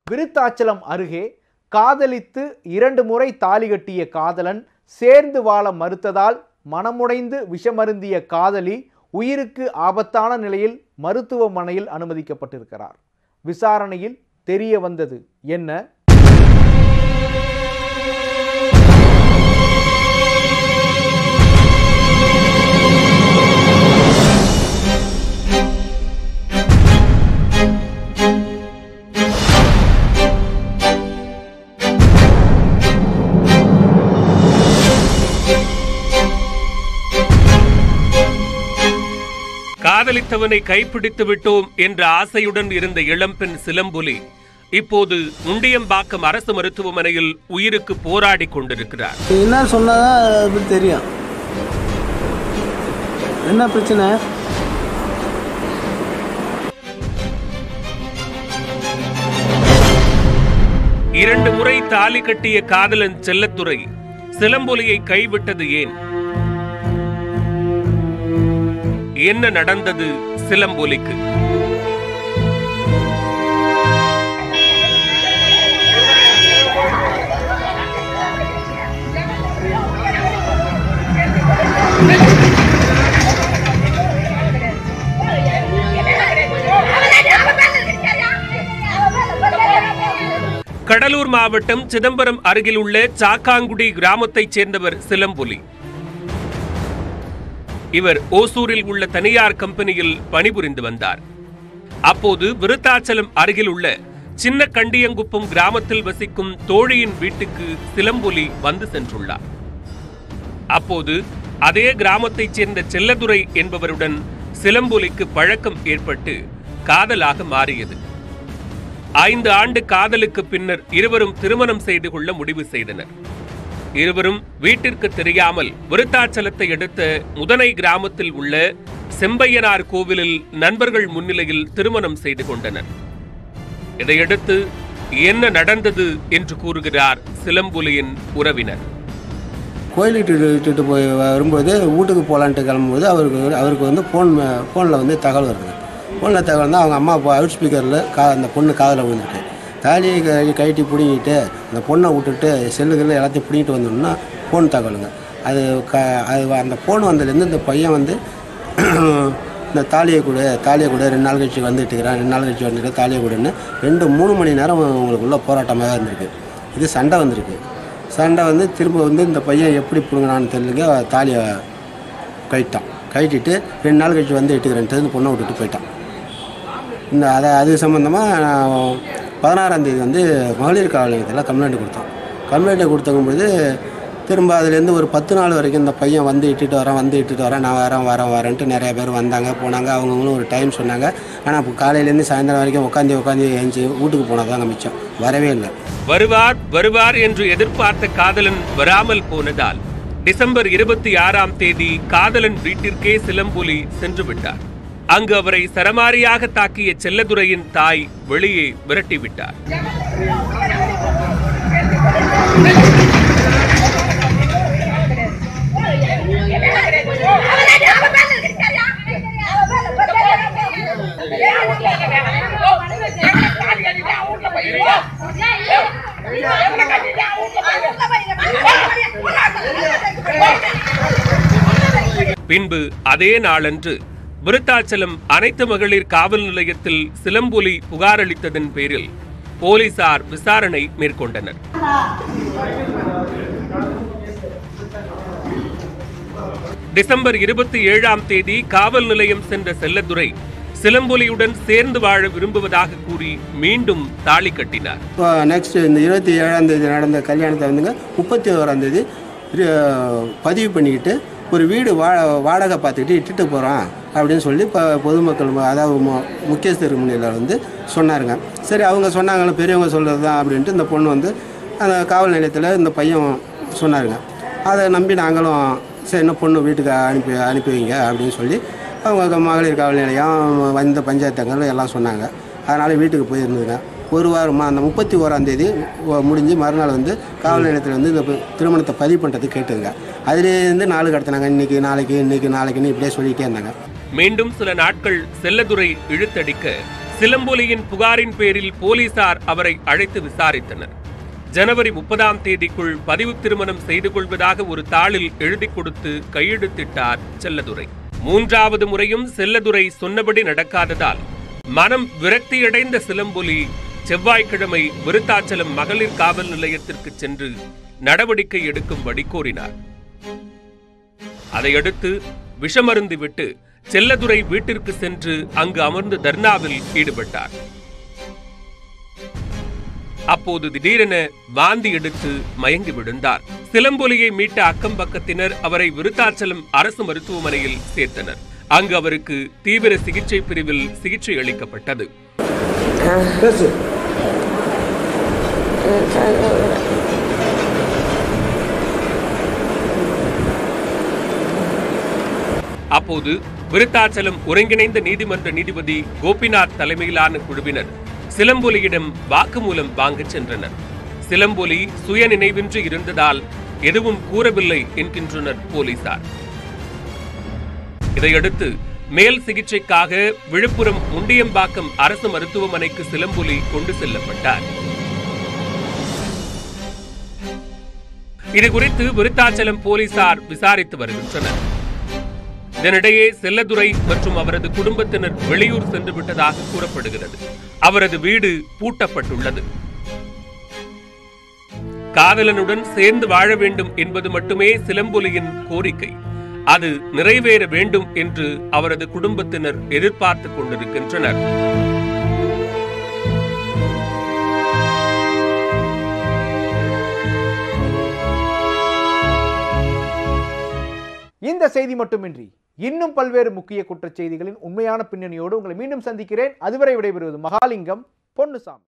விருத்தாச்சலம் அருகே காதலித்து 2 முறை தாலி கட்டிய காதலன் சேர்ந்து வாழ மறுத்ததால் மனமுடைந்து விஷமருந்திய காதலி உயிருக்கு ஆபத்தான நிலையில் மருத்துவமனையில் அனுமதிக்கப்பட்டிருக்கிறார். விசாரணையில் தெரிய வந்தது என்ன? காதலித்தவனை கைப்பிடித்து விட்டோம் என்ற ஆசையுடன் இருந்த இளம்பெண் சிலம்பொலி இப்போது முண்டியம்பாக்கம் அரசு மருத்துவமனையில் உயிருக்கு போராடி கொண்டிருக்கிறார். என்ன சொன்னாதான் தெரியும், என்ன பிரச்சனை? இரண்டு முறை தாலி கட்டிய காதலன் செல்லத்துறை சிலம்பொலியை கைவிட்டது ஏன்? என்ன நடந்தது சிலம்பொலிக்கு? கடலூர் மாவட்டம் சிதம்பரம் அருகில் உள்ள சாக்காங்குடி கிராமத்தைச் சேர்ந்தவர் சிலம்பொலி. இவர் ஓசூரில் உள்ள தனியார் கம்பெனியில் பணிபுரிந்து வந்தார். அப்போது விருத்தாச்சலம் அருகில் உள்ள சின்ன கண்டியங்குப்பம் கிராமத்தில் வசிக்கும் தோழியின் வீட்டுக்கு சிலம்பொலி வந்து சென்றுள்ளார். அப்போது அதே கிராமத்தைச் சேர்ந்த செல்லதுரை என்பவருடன் சிலம்பொலிக்கு பழக்கம் ஏற்பட்டு காதலாக மாறியது. 5 ஆண்டு காதலுக்கு பின்னர் இருவரும் திருமணம் செய்து கொள்ள முடிவு செய்தனர். இருவரும் வீட்டிற்கு தெரியாமல் விருத்தாச்சலத்தை அடுத்த முதனை கிராமத்தில் உள்ள செம்பையனார் கோவிலில் நண்பர்கள் முன்னிலையில் திருமணம் செய்து கொண்டனர். இதையடுத்து என்ன நடந்தது என்று கூறுகிறார் சிலம்பொலியின் உறவினர். கோயிலுக்கு போய் வரும்போது வீட்டுக்கு போகலான்ட்டு கிளம்பும்போது அவருக்கு வந்து ஃபோனில் வந்து தகவல் வருது. ஃபோனில் தகவல் வந்து அவங்க அம்மா அவுட் ஸ்பீக்கரில் அந்த பொண்ணு காதில் விழுந்துட்டு தாலியை கைட்டி பிடிங்கிட்டு அந்த பொண்ணை விட்டுட்டு செல்லுகளில் எல்லாத்தையும் பிடிங்கிட்டு வந்தோம்னா ஃபோன் தகவலுங்க. அது அந்த ஃபோன் வந்ததுலேருந்து இந்த பையன் வந்து இந்த தாலியை கூட 2 நாள் கழிச்சு வந்துட்டுக்கிறான், 2 நாள் கழிச்சு வந்துட்டு தாலியை கூடன்னு 2-3 மணி நேரம் உங்களுக்குள்ள போராட்டமாக இருந்திருக்கு. இது சண்டை வந்திருக்கு. சண்டை வந்து திரும்ப வந்து இந்த பையன் எப்படி பிடுங்கினான்னு தெரியலங்க, தாலியை கைட்டிட்டு 2 நாள் கழிச்சு வந்து இட்டுக்கிறேன் தெரிஞ்சு பொண்ணை விட்டுட்டு போயிட்டான். அது சம்மந்தமாக 16ஆம் தேதி வந்து மகளிர் காவல் நிலையத்தில் கம்ப்ளைண்ட் கொடுத்தோம். கம்ப்ளைண்ட்டை கொடுத்தபோது திரும்ப அதுலேருந்து ஒரு 10 நாள் வரைக்கும் இந்த பையன் வந்து இட்டுட்டு வரேன் நான் வரேன்ட்டு நிறைய பேர் வந்தாங்க போனாங்க. அவங்கவுங்களும் ஒரு டைம் சொன்னாங்க. ஆனால் இப்போ காலையிலேருந்து சாயந்தரம் வரைக்கும் உட்காந்து எழுந்து வீட்டுக்கு போனதாங்க மிச்சம், வரவே இல்லை. வருவார் என்று எதிர்பார்த்த காதலன் வராமல் போனதால் டிசம்பர் 26ஆம் தேதி காதலன் வீட்டிற்கே சிலம்பொலி சென்று விட்டார். அங்கு அவரை சரமாரியாக தாக்கிய செல்லதுரையின் தாய் வெளியே விரட்டிவிட்டார். பின்பு அதே நாளன்று விருத்தாச்சலம் அனைத்து மகளிர் காவல் நிலையத்தில் சிலம்பொலி புகார் அளித்ததன் பேரில் போலீசார் விசாரணை மேற்கொண்டனர். டிசம்பர் 27ஆம் தேதி காவல் நிலையம் சென்ற செல்லதுரை சிலம்பொலியுடன் சேர்ந்து வாழ விரும்புவதாக கூறி மீண்டும் தாலி கட்டினார். நெக்ஸ்ட் இந்த 27ஆம் தேதி நடந்த கல்யாணத்தை வந்துங்க 31ஆம் தேதி பதிவு பண்ணிக்கிட்டு ஒரு வீடு வாடகை பார்த்துக்கிட்டு இட்டுட்டு போகிறான் அப்படின்னு சொல்லி பொதுமக்கள் அதாவது முக்கியஸ்தர் முன்னிலையில் வந்து சொன்னாருங்க. சரி அவங்க சொன்னாங்களும் பெரியவங்க சொல்கிறது தான் அப்படின்ட்டு இந்த பொண்ணு வந்து அந்த காவல் நிலையத்தில் இந்த பையன் சொன்னாருங்க. அதை நம்பி நாங்களும் சரி என்ன பொண்ணு வீட்டுக்கு அனுப்பி வைங்க அப்படின்னு சொல்லி அவங்க மகளிர் காவல் நிலையம் வந்த பஞ்சாயத்துங்கள் எல்லாம் சொன்னாங்க. அதனால் வீட்டுக்கு போயிருந்ததுங்க. ஒரு வாரமாக அந்த 31ஆம் தேதி முடிஞ்சு மறுநாள் வந்து காவல் நிலையத்தில் வந்து இந்த திருமணத்தை பதிவு பண்ணுறதுக்கு கேட்டுங்க. அதுலேருந்து நாள் கடத்தினாங்க. இன்னைக்கு நாளைக்குன்னு இப்படியே சொல்லிகிட்டே இருந்தாங்க. மீண்டும் சில நாட்கள் செல்லதுரை இழுத்தடிக்க சிலம்பொலியின் புகாரின் பேரில் போலீசார் அவரை அழைத்து விசாரித்தனர். ஜனவரி 30ஆம் தேதிக்குள் பதிவு திருமணம் செய்து கொள்வதாக ஒரு தாளில் எழுதி கொடுத்து கையெழுத்திட்டார் செல்லதுரை. 3வது முறையும் செல்லதுரை சொன்னபடி நடக்காததால் மனம் விரக்தியடைந்த சிலம்பொலி செவ்வாய்க்கிழமை விருத்தாச்சலம் மகளிர் காவல் நிலையத்திற்கு சென்று நடவடிக்கை எடுக்கும்படி கோரினார். அதையடுத்து விஷமருந்தி விட்டு செல்லதுரை வீட்டிற்கு சென்று அங்கு அமர்ந்து தர்ணாவில் ஈடுபட்டார். அப்போது திடீரென வாந்தி எடுத்து மயங்கி விழுந்தார். சிலம்பொலியை மீட்ட அக்கம் பக்கத்தினர் அவரை விருத்தாச்சலம் அரசு மருத்துவமனையில் சேர்த்தனர். அங்கு அவருக்கு தீவிர சிகிச்சை பிரிவில் சிகிச்சை அளிக்கப்பட்டது. அப்போது விருத்தாச்சலம் ஒருங்கிணைந்த நீதிமன்ற நீதிபதி கோபிநாத் தலைமையிலான குழுவினர் சிலம்பொலியிடம் வாக்குமூலம் வாங்கச் சென்றனர். சிலம்பொலி சுய நினைவின்றி இருந்ததால் எதுவும் கூறவில்லை என்கின்றனர் போலீசார். இதையடுத்து மேல் சிகிச்சைக்காக விழுப்புரம் முண்டியம்பாக்கம் அரசு மருத்துவமனைக்கு சிலம்பொலி கொண்டு செல்லப்பட்டார். இதுகுறித்து விருத்தாச்சலம் போலீசார் விசாரித்து வருகின்றனர். இதனிடையே செல்லதுரை மற்றும் அவரது குடும்பத்தினர் வெளியூர் சென்று விட்டதாக கூறப்படுகிறது. அவரது வீடு பூட்டப்பட்டுள்ளது. காதலனுடன் சேர்ந்து வாழ வேண்டும் என்பது மட்டுமே சிலம்பொலியின் கோரிக்கை. அது நிறைவேற வேண்டும் என்று அவரது குடும்பத்தினர் எதிர்பார்த்துக் கொண்டிருக்கின்றனர். இந்த செய்தி மட்டுமின்றி இன்னும் பல்வேறு முக்கிய குற்றச் செய்திகளின் உண்மையான பின்னணியோடு உங்களை மீண்டும் சந்திக்கிறேன். அதுவரை விடைபெறுவது மகாலிங்கம் பொன்னுசாமி.